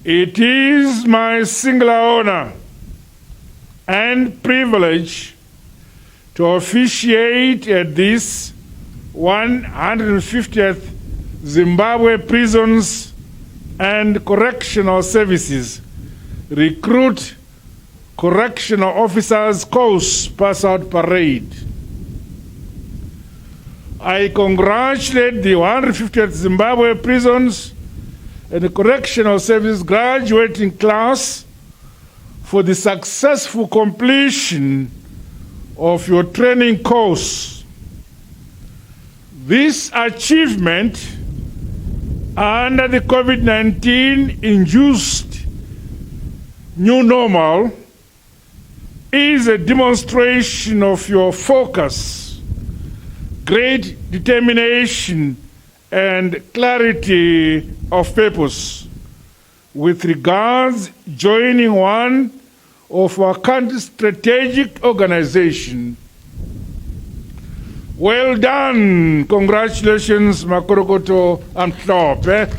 It is my singular honor and privilege to officiate at this 150th Zimbabwe Prisons and Correctional Services Recruit Correctional Officers Course Pass-Out Parade. I congratulate the 150th Zimbabwe Prisons and Correctional Service graduating class for the successful completion of your training course. This achievement under the COVID-19 induced new normal is a demonstration of your focus, great determination, and clarity of purpose with regards joining one of our country's strategic organization. Well done. Congratulations, Makorokoto and Mhlope.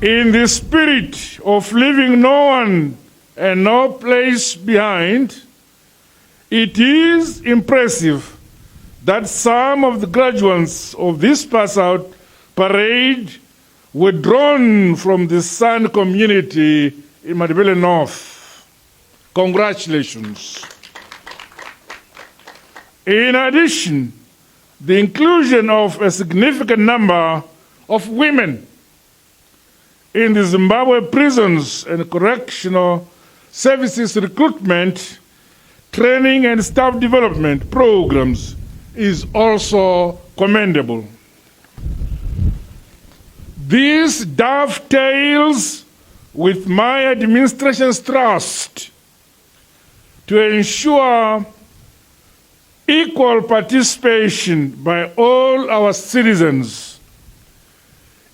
In the spirit of leaving no one and no place behind, it is impressive that some of the graduates of this pass-out parade were drawn from the San community in Madibele North. Congratulations. In addition, the inclusion of a significant number of women in the Zimbabwe prisons and correctional services recruitment, training and staff development programs is also commendable. This dovetails with my administration's thrust to ensure equal participation by all our citizens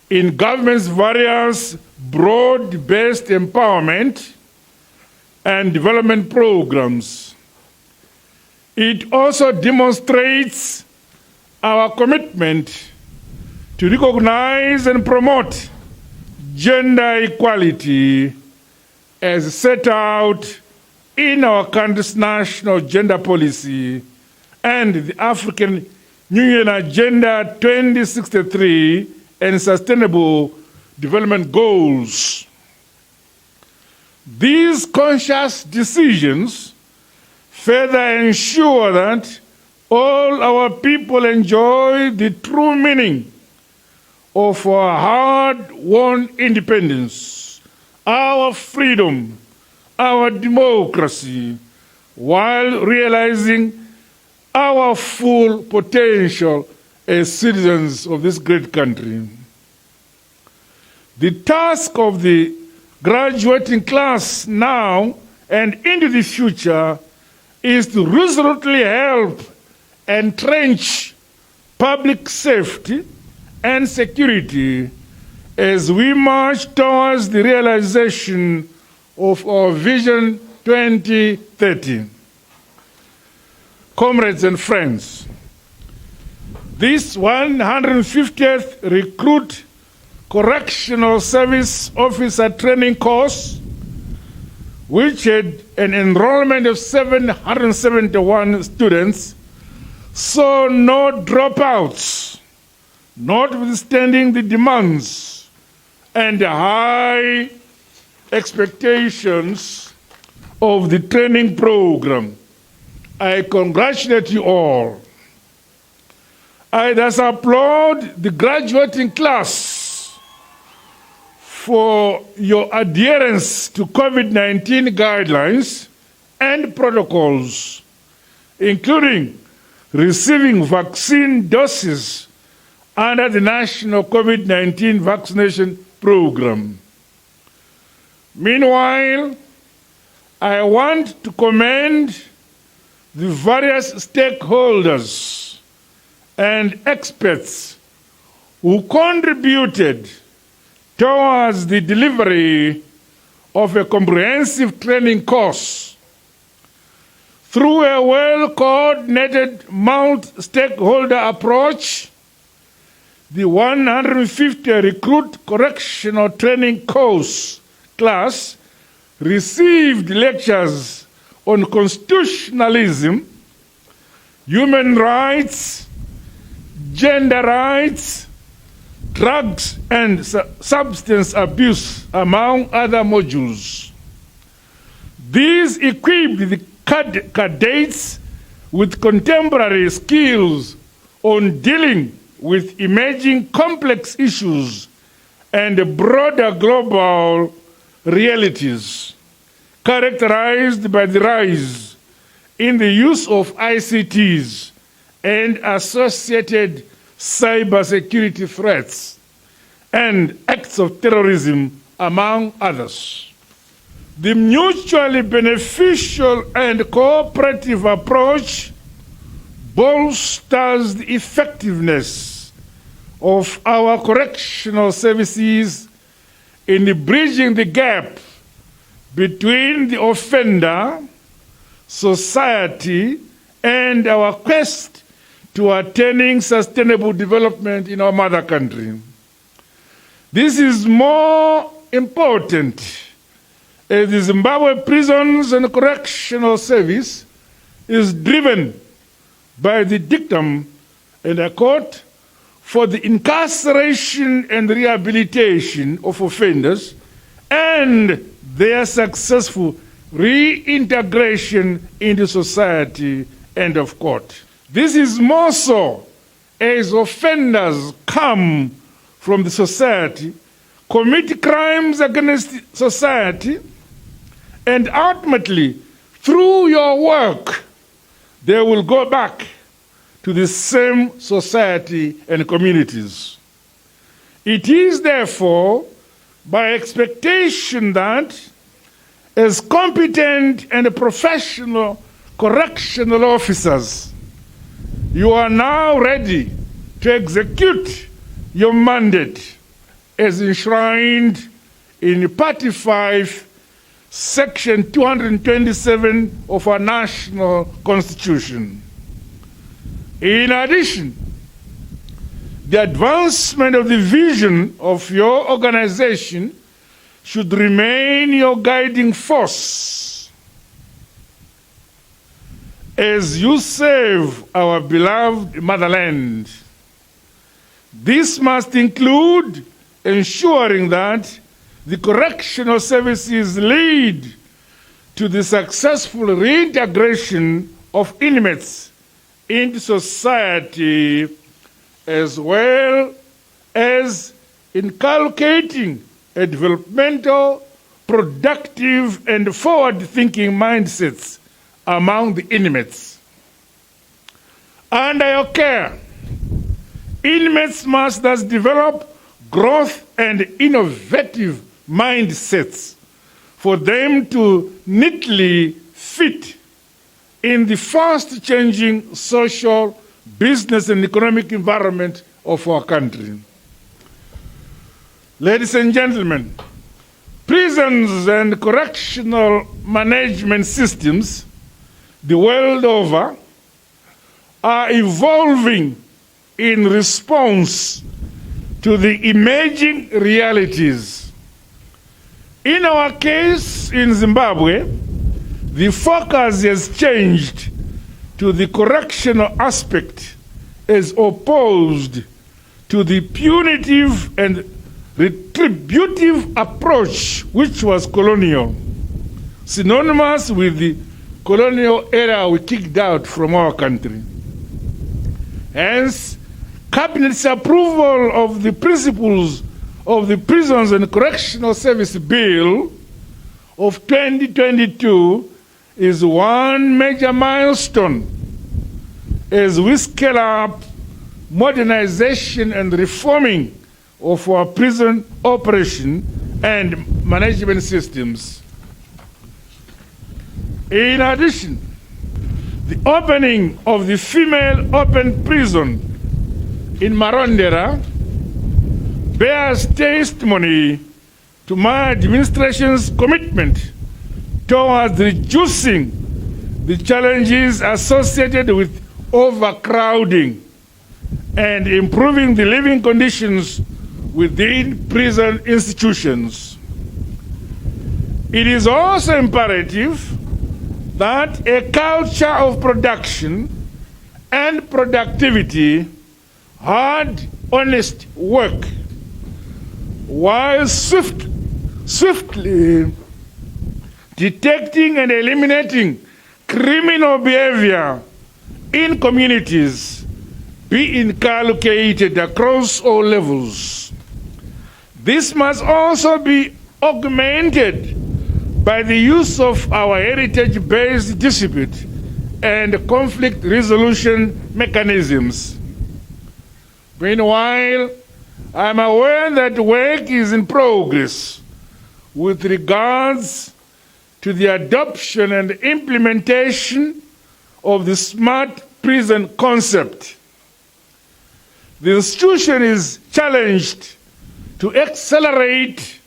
in government's various broad-based empowerment and development programs. It also demonstrates our commitment to recognize and promote gender equality as set out in our country's national gender policy and the African Union Agenda 2063 and Sustainable Development Goals. These conscious decisions further ensure that all our people enjoy the true meaning of our hard-won independence, our freedom, our democracy, while realizing our full potential as citizens of this great country. The task of the graduating class now and into the future is to resolutely help entrench public safety and security as we march towards the realization of our Vision 2030. Comrades and friends, this 150th Recruit Correctional Service Officer Training course, which had an enrollment of 771 students, saw no dropouts, notwithstanding the demands and high expectations of the training program. I congratulate you all. I thus applaud the graduating class for your adherence to COVID-19 guidelines and protocols, including receiving vaccine doses under the National COVID-19 Vaccination Program. Meanwhile, I want to commend the various stakeholders and experts who contributed towards the delivery of a comprehensive training course. Through a well-coordinated multi-stakeholder approach, the 150 recruit correctional training course class received lectures on constitutionalism, human rights, gender rights, drugs and substance abuse, among other modules. These equipped the cadets with contemporary skills on dealing with emerging complex issues and broader global realities, characterized by the rise in the use of ICTs and associated cybersecurity threats and acts of terrorism, among others. The mutually beneficial and cooperative approach bolsters the effectiveness of our correctional services in bridging the gap between the offender, society, and our quest to attaining sustainable development in our mother country. This is more important as the Zimbabwe Prisons and Correctional Service is driven by the dictum, and I quote, for the incarceration and rehabilitation of offenders and their successful reintegration into society, end of quote. This is more so as offenders come from the society, commit crimes against society, and ultimately, through your work, they will go back to the same society and communities. It is therefore by expectation that as competent and professional correctional officers, you are now ready to execute your mandate as enshrined in Part 5, Section 227 of our national constitution. In addition, the advancement of the vision of your organization should remain your guiding force as you serve our beloved motherland. This must include ensuring that the correctional services lead to the successful reintegration of inmates into society, as well as inculcating a developmental, productive, and forward-thinking mindsets among the inmates. Under your care, inmates must thus develop growth and innovative mindsets for them to neatly fit in the fast-changing social, business, and economic environment of our country. Ladies and gentlemen, prisons and correctional management systems the world over are evolving in response to the emerging realities. In our case in Zimbabwe, the focus has changed to the correctional aspect as opposed to the punitive and retributive approach which was colonial, synonymous with the colonial era we kicked out from our country. Hence, Cabinet's approval of the principles of the Prisons and Correctional Service Bill of 2022 is one major milestone as we scale up modernization and reforming of our prison operation and management systems. In addition, the opening of the female open prison in Marondera bears testimony to my administration's commitment towards reducing the challenges associated with overcrowding and improving the living conditions within prison institutions. It is also imperative that a culture of production and productivity, hard, honest work, while swiftly detecting and eliminating criminal behavior in communities, be inculcated across all levels. This must also be augmented by the use of our heritage-based dispute and conflict resolution mechanisms. Meanwhile, I am aware that work is in progress with regards to the adoption and implementation of the smart prison concept. The institution is challenged to accelerate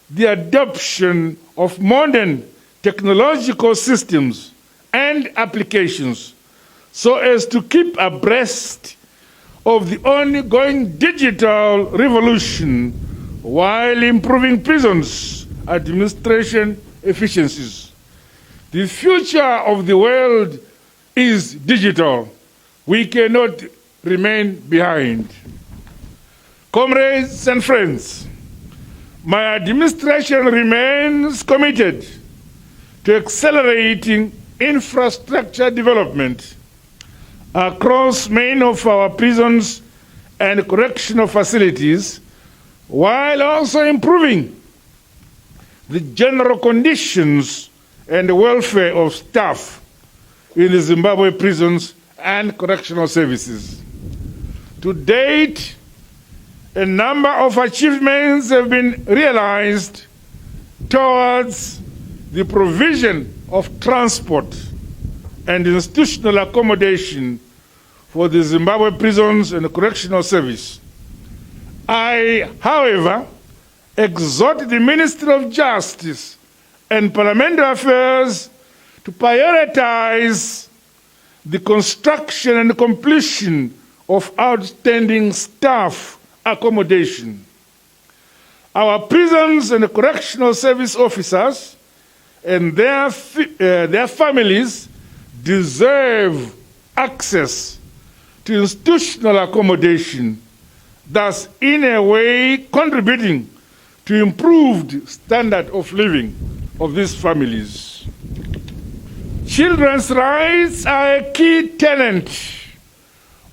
the adoption of modern technological systems and applications so as to keep abreast of the ongoing digital revolution while improving prisons' administration efficiencies. The future of the world is digital. We cannot remain behind. Comrades and friends, my administration remains committed to accelerating infrastructure development across many of our prisons and correctional facilities, while also improving the general conditions and welfare of staff in the Zimbabwe prisons and correctional services. To date, a number of achievements have been realized towards the provision of transport and institutional accommodation for the Zimbabwe prisons and correctional service. I, however, exhort the Ministry of Justice and Parliamentary Affairs to prioritize the construction and completion of outstanding staff accommodation. Our prisons and correctional service officers and their families deserve access to institutional accommodation, thus in a way contributing to improved standard of living of these families. Children's rights are a key tenet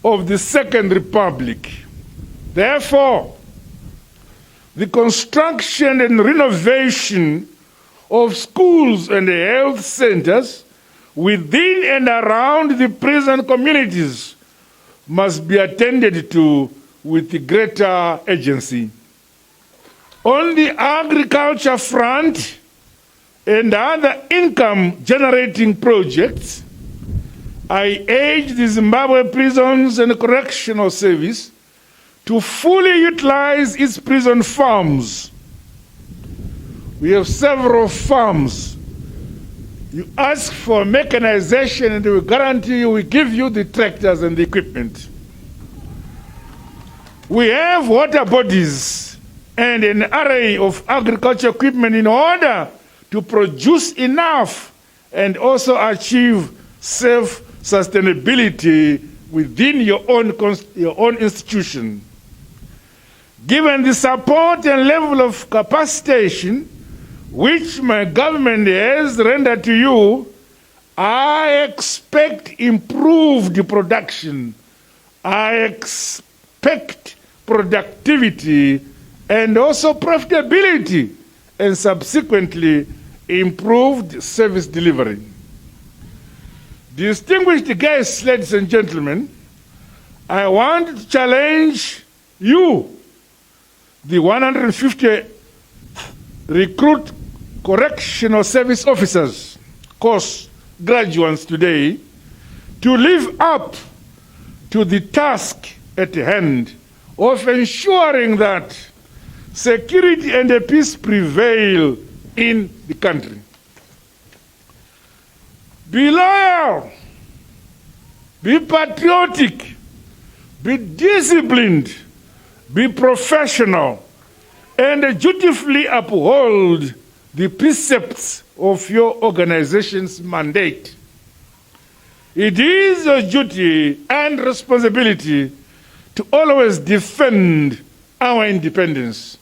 of the Second Republic. Therefore, the construction and renovation of schools and health centers within and around the prison communities must be attended to with greater urgency. On the agriculture front and other income-generating projects, I urge the Zimbabwe Prisons and Correctional Service to fully utilize its prison farms. We have several farms. You ask for mechanization and we guarantee you, we give you the tractors and the equipment. We have water bodies and an array of agriculture equipment in order to produce enough and also achieve self-sustainability within your own institution. Given the support and level of capacitation which my government has rendered to you, I expect improved production. I expect productivity and also profitability, and subsequently improved service delivery. Distinguished guests, ladies and gentlemen, I want to challenge you, the 150 recruit correctional service officers, course graduates today, to live up to the task at hand of ensuring that security and peace prevail in the country. Be loyal, be patriotic, Be disciplined, be professional, and dutifully uphold the precepts of your organization's mandate. It is your duty and responsibility to always defend our independence,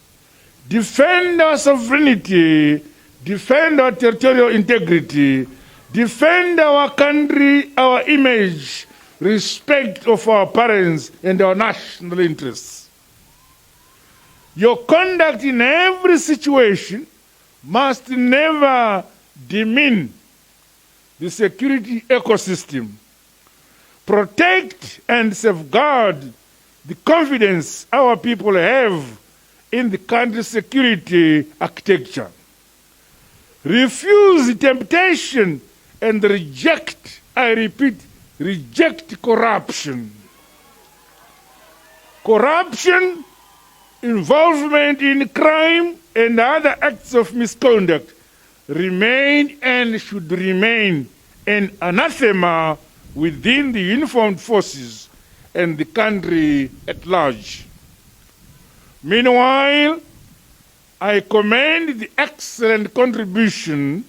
defend our sovereignty, defend our territorial integrity, defend our country, our image, respect of our parents and our national interests. Your conduct in every situation must never demean the security ecosystem. Protect and safeguard the confidence our people have in the country's security architecture. Refuse temptation and reject, I repeat, reject corruption. Corruption, involvement in crime and other acts of misconduct remain and should remain an anathema within the uniformed forces and the country at large. Meanwhile, I commend the excellent contribution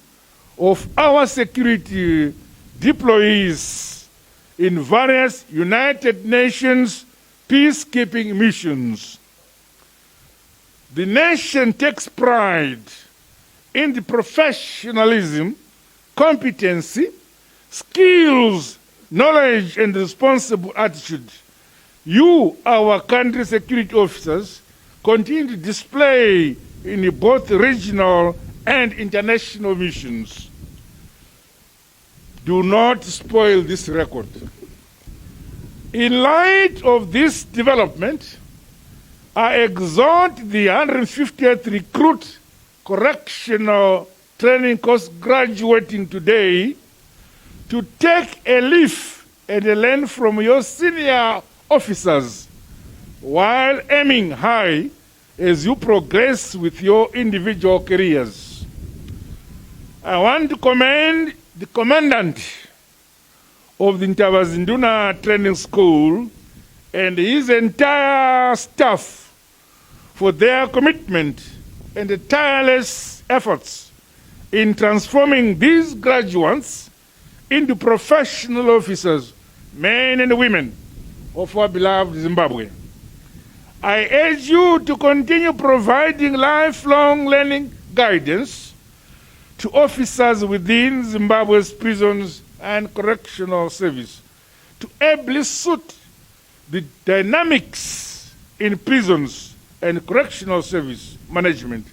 of our security deployees in various United Nations peacekeeping missions. The nation takes pride in the professionalism, competency, skills, knowledge, and responsible attitude you, our country security officers, continue to display in both regional and international missions. Do not spoil this record. In light of this development, I exhort the 150th Recruit Correctional Training Course graduating today to take a leaf and learn from your senior officers while aiming high as you progress with your individual careers. I want to commend the commandant of the Ntabazinduna Training School and his entire staff for their commitment and the tireless efforts in transforming these graduates into professional officers, men and women of our beloved Zimbabwe. I urge you to continue providing lifelong learning guidance to officers within Zimbabwe's prisons and correctional service to ably suit the dynamics in prisons and correctional service management,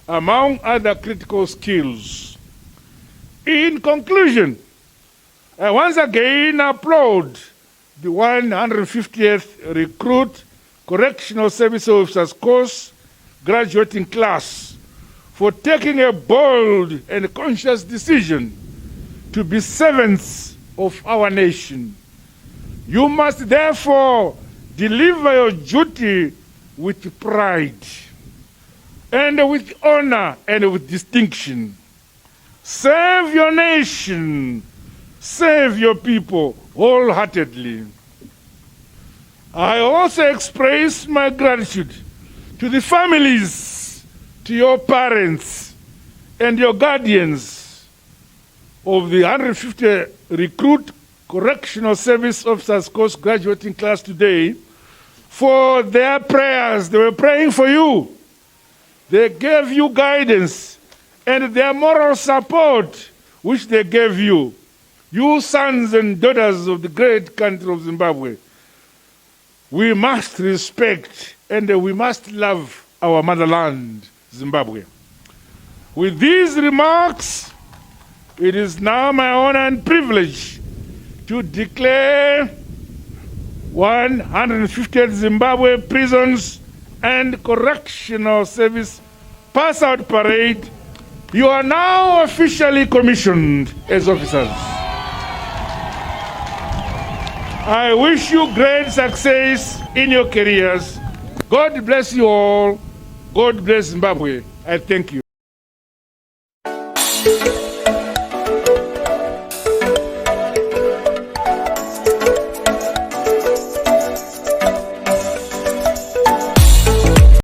among other critical skills. In conclusion, I once again applaud the 150th Recruit Correctional Service Officers Course graduating class for taking a bold and conscious decision to be servants of our nation. You must therefore deliver your duty with pride and with honor and with distinction. Serve your nation, serve your people wholeheartedly. I also express my gratitude to the families, to your parents, and your guardians of the 150 Recruit Correctional Service Officers Course graduating class today for their prayers. They were praying for you. They gave you guidance and their moral support, which they gave you. You sons and daughters of the great country of Zimbabwe, we must respect and we must love our motherland, Zimbabwe. With these remarks, it is now my honor and privilege to declare 150th Zimbabwe Prisons and Correctional Service Pass-Out Parade. You are now officially commissioned as officers. I wish you great success in your careers. God bless you all. God bless Zimbabwe. I thank you.